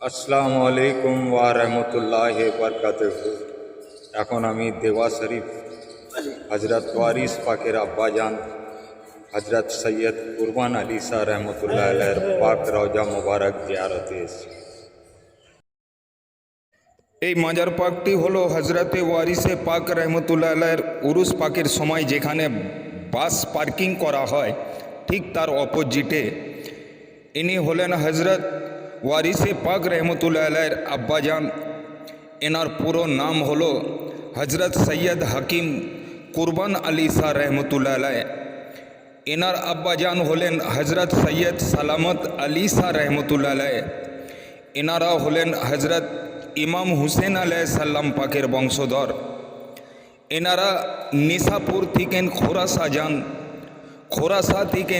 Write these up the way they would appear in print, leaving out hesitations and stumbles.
আসসালামু আলাইকুম ওয়া রাহমাতুল্লাহি ওয়া বারাকাতুহু। এখন আমি দেওয়া শরীফ হজরত ওয়ারিস পাকের আব্বাজান হজরত সৈয়দ কুরবান আলী শাহ রহমতুল্লাহ আলাইহির পাক রওজা মুবারক জিয়ারতে এসেছি। এই মাজার পাকটি হলো হজরতে ওয়ারিসে পাক রহমতুল্লাহ আলাইহির উরুস পাকের সময় যেখানে বাস পার্কিং করা হয় ঠিক তার অপোজিটে ইনি হলেন হজরত ওয়ারিসে পাক রহমতুল্লাহ আলাইহির আব্বাজান। এনার পুরো নাম হলো হজরত সৈয়দ হাকিম কুরবান আলী শাহ রহমতুল্লাহ আলাইহ। এনার আব্বাজান হলেন হজরত সৈয়দ সালামত আলী শাহ রহমতুল্লাহ আলাইহ। এনারা হলেন হজরত ইমাম হুসেন আলাইহিসসালাম পাকের বংশধর। এনারা নিশাপুর থেকে খোরাসা যান। খোরাসা থেকে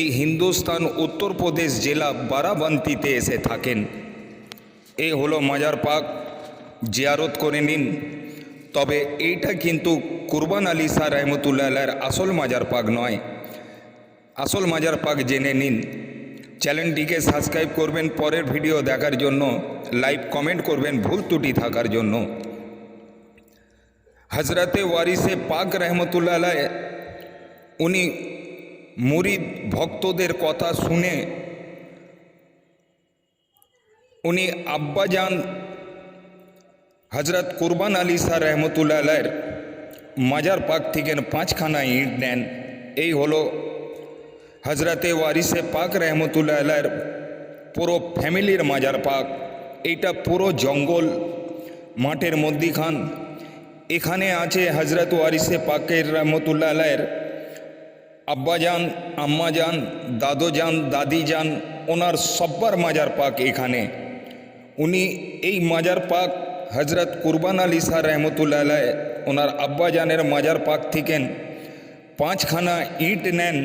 এই হিন্দুস্তান উত্তরপ্রদেশ জেলা বারাবান্তিতে এসে থাকেন। এই হলো মাজার পাক, জিয়ারত করে নিন। তবে এইটা কিন্তু কুরবান আলী শাহ রহমতুল্লাহ আলাইহির আসল মাজার পাক নয়। আসল মাজার পাক জেনে নিন। চ্যানেলটিকে সাবস্ক্রাইব করবেন পরের ভিডিও দেখার জন্য, লাইক কমেন্ট করবেন ভুল ত্রুটি থাকার জন্য। হজরতে ওয়ারিসে পাক রহমতুল্লাহ আলাইহ উনি মুরিদ ভক্তদের কথা শুনে উনি আব্বাজান হজরত কুরবান আলী শাহ রহমতুল্লাহ আলাইহির মাজার পাক থেকে 5খানা ইট নেন। এই হলো হজরতে ওয়ারিসে পাক রহমতুল্লাহ আলাইহির পুরো ফ্যামিলির মাজার পাক। এইটা পুরো জঙ্গল মাঠের মধ্যিখান। এখানে আছে হজরত ওয়ারিসে পাকের রহমতুল্লাহ আলাইহির আব্বাজান, আম্মাজান, দাদোজান, দাদিজান, ওনার সব্বার মাজার পাক এখানে। উনি এই মাজার পাক হজরত কুরবান আলী শাহ রহমতুল্লাহ আলাইহ ওনার আব্বাজানের মাজার পাক থেকে 5খানা ইট নেন।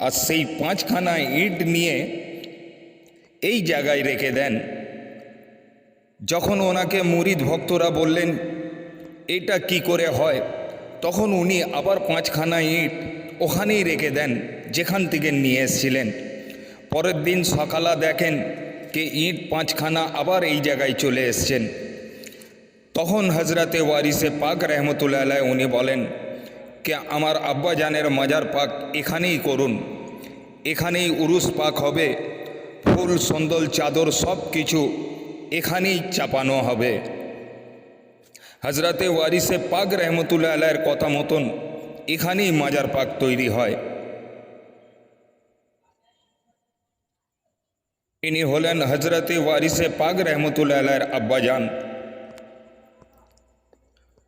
আর সেই 5খানা ইট নিয়ে এই জায়গায় রেখে দেন। যখন ওনাকে মুরিদ ভক্তরা বললেন এটা কি করে হয়, তখন উনি আবার 5খানা ইট ওখানেই রেখে দেন যেখান থেকে নিয়ে এসেছিলেন। পরের দিন সকালে দেখেন যে ইট 5খানা আবার এই জায়গায় চলে এসছেন। তখন হজরতে ওয়ারিসে পাক রহমতুল্লাহ আলাইহ উনি বলেন যে আমার আব্বাজানের মাজার পাক এখানেই করুন, এখানেই উরুস পাক হবে, ফুল সন্দল চাদর সব কিছু এখানেই চাপানো হবে। হজরতে ওয়ারিসে পাক রহমতুল্লাহ আলাইহির কথা মতন এখানেই মাজার পাক তৈরি হয়। ইনি হলেন হজরতে ওয়ারিসে পাক রহমতুল্লাহ আলাইহির আব্বাজান।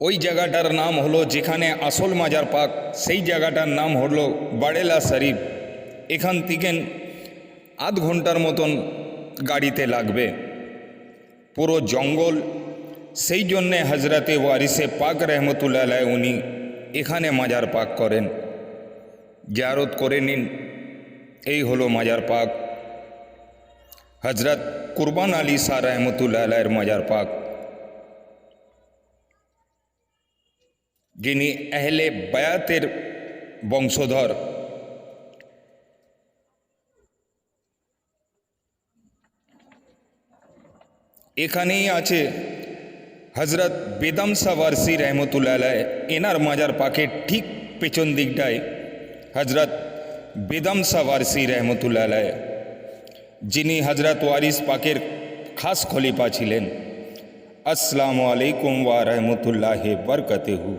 ওই জায়গাটার নাম হলো, যেখানে আসল মাজার পাক সেই জায়গাটার নাম হলো বাড়েলা শরীফ। এখান থেকে আধ ঘন্টার মতন গাড়িতে লাগবে। পুরো জঙ্গল, সেই জন্যে হজরতে ওয়ারিসে পাক রহমতুল্লাহ আলাইহ উনি এখানে মাজার পাক করেন। জিয়ারত করে নিন। এই হলো মাজার পাক হজরত কুরবান আলী শাহ রহমতুল্লাহ আলাইহির মাজার পাক, যিনি আহলে বায়াতের বংশধর। এখানেই আছে হজরত বেদম শাহ ওয়ারসি রহমতুল্লাহ আলাইহ। এনার মাজার পাকের ঠিক পেছন দিকটায় হজরত বেদম শাহ ওয়ারসি রহমতুল্লাহ আলাইহ, যিনি হজরত ওয়ারিস পাকের খাস খলিফা ছিলেন। আসসালামু আলাইকুম ওয়া রাহমাতুল্লাহি ওয়া বারাকাতুহু।